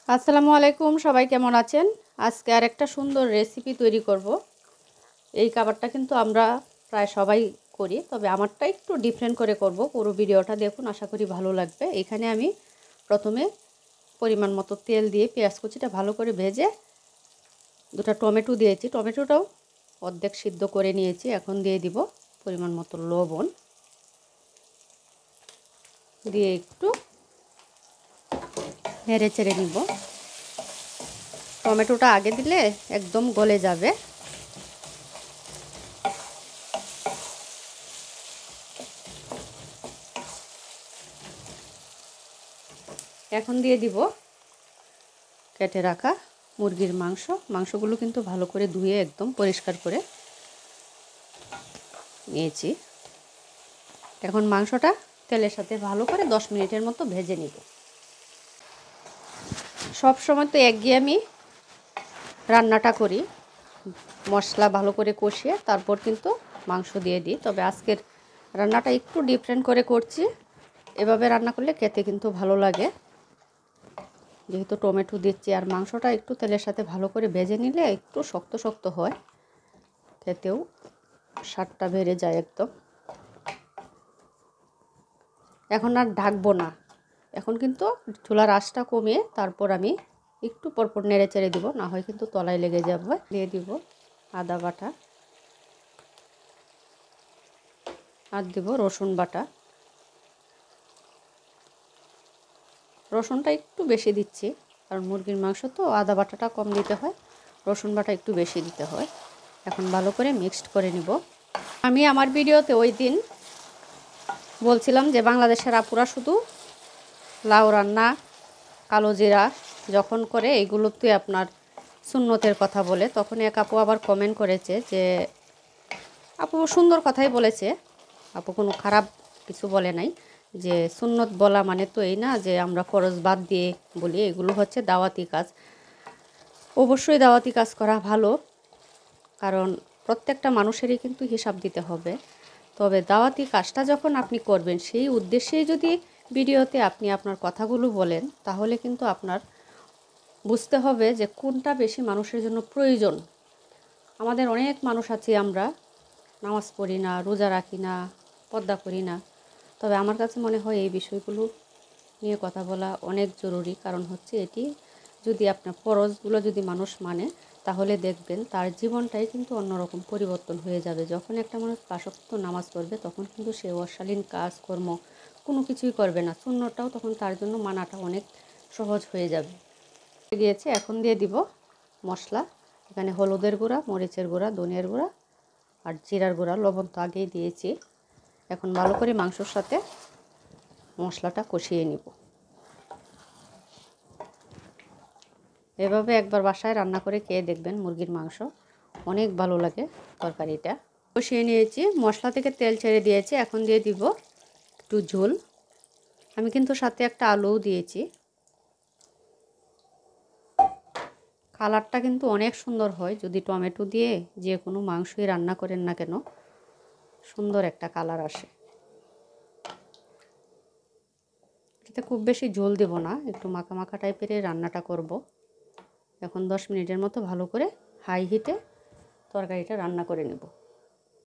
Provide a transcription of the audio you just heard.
আসসালামু আলাইকুম, সবাই কেমন আছেন? আজকে আর একটা সুন্দর রেসিপি তৈরি করব। এই খাবারটা কিন্তু আমরা প্রায় সবাই করি, তবে আমারটা একটু ডিফারেন্ট করে করব। পুরো ভিডিওটা দেখুন, আশা করি ভালো লাগবে। এখানে আমি প্রথমে পরিমাণ মতো তেল দিয়ে পেঁয়াজ কুচিটা ভালো করে ভেজে দুটো টমেটো দিয়েছি। টমেটোটাও অর্ধেক সিদ্ধ করে নিয়েছি। এখন দিয়ে দিব পরিমাণ মতো লবণ, দিয়ে একটু নেড়ে চেড়ে নিব। টমেটোটা আগে দিলে একদম গলে যাবে। এখন দিয়ে দিব কেটে রাখা মুরগির মাংসগুলো কিন্তু ভালো করে ধুয়ে একদম পরিষ্কার করে নিয়েছি। এখন মাংসটা তেলের সাথে ভালো করে 10 মিনিটের মতো ভেজে নিব। সব সময় তো একঘেয়েমি রান্নাটা করি, মশলা ভালো করে কষিয়ে তারপর কিন্তু মাংস দিয়ে দিই। তবে আজকের রান্নাটা একটু ডিফারেন্ট করে করছি। এভাবে রান্না করলে খেতে কিন্তু ভালো লাগে, যেহেতু টমেটো দিচ্ছি। আর মাংসটা একটু তেলের সাথে ভালো করে ভেজে নিলে একটু শক্ত শক্ত হয়, খেতেও স্বাদটা বেড়ে যায় একদম। এখন আর ঢাকবো না, এখন কিন্তু চুলার আঁচটা কমিয়ে তারপর আমি একটু পরপর নেড়ে চেড়ে দিব, না হয় কিন্তু তলায় লেগে যাবে। দিয়ে দিব আদা বাটা আর দিব রসুন বাটা। রসুনটা একটু বেশি দিচ্ছি, কারণ মুরগির মাংস তো আদা বাটাটা কম দিতে হয়, রসুন বাটা একটু বেশি দিতে হয়। এখন ভালো করে মিক্সড করে নিব। আমি আমার ভিডিওতে ওই দিন বলছিলাম যে বাংলাদেশের আপুরা শুধু লাউ রান্না, কালো জিরা যখন করে এইগুলোতে আপনার সুন্নতের কথা বলে, তখন এক আপু আবার কমেন্ট করেছে যে আপু সুন্দর কথাই বলেছে, আপু কোনো খারাপ কিছু বলে নাই, যে সুন্নত বলা মানে তো এই না যে আমরা ফরজ বাদ দিয়ে বলি। এগুলো হচ্ছে দাওয়াতি কাজ। অবশ্যই দাওয়াতি কাজ করা ভালো, কারণ প্রত্যেকটা মানুষেরই কিন্তু হিসাব দিতে হবে। তবে দাওয়াতি কাজটা যখন আপনি করবেন, সেই উদ্দেশ্যেই যদি ভিডিওতে আপনি আপনার কথাগুলো বলেন, তাহলে কিন্তু আপনার বুঝতে হবে যে কোনটা বেশি মানুষের জন্য প্রয়োজন। আমাদের অনেক মানুষ আছি, আমরা নামাজ পড়ি না, রোজা রাখি না, পর্দা করি না। তবে আমার কাছে মনে হয় এই বিষয়গুলো নিয়ে কথা বলা অনেক জরুরি। কারণ হচ্ছে এটি যদি আপনার ফরজগুলো যদি মানুষ মানে, তাহলে দেখবেন তার জীবনটাই কিন্তু অন্যরকম পরিবর্তন হয়ে যাবে। যখন একটা মানুষ 5 ওয়াক্ত নামাজ পড়বে, তখন কিন্তু সে অশালীন কাজকর্ম কোনো কিছুই করবে না। সুন্নতটাও তখন তার জন্য মানাটা অনেক সহজ হয়ে যাবে। গিয়েছে, এখন দিয়ে দিব মশলা। এখানে হলুদের গুঁড়া, মরিচের গুঁড়া, ধনিয়ার গুঁড়া আর জিরার গুঁড়া। লবণ তো আগেই দিয়েছি। এখন ভালো করে মাংসর সাথে মশলাটা কষিয়ে নিব। এভাবে একবার বাসায় রান্না করে খেয়ে দেখবেন, মুরগির মাংস অনেক ভালো লাগে। তরকারিটা কষিয়ে নিয়েছি, মশলা থেকে তেল ছেড়ে দিয়েছি। এখন দিয়ে দিব একটু ঝোল। আমি কিন্তু সাথে একটা আলুও দিয়েছি। কালারটা কিন্তু অনেক সুন্দর হয় যদি টমেটো দিয়ে যে কোনো মাংসই রান্না করেন না কেন, সুন্দর একটা কালার আসে। এতে খুব বেশি ঝোল দেব না, একটু মাখা মাখা টাইপের রান্নাটা করব। এখন 10 মিনিটের মতো ভালো করে হাই হিটে তরকারিটা রান্না করে নেব।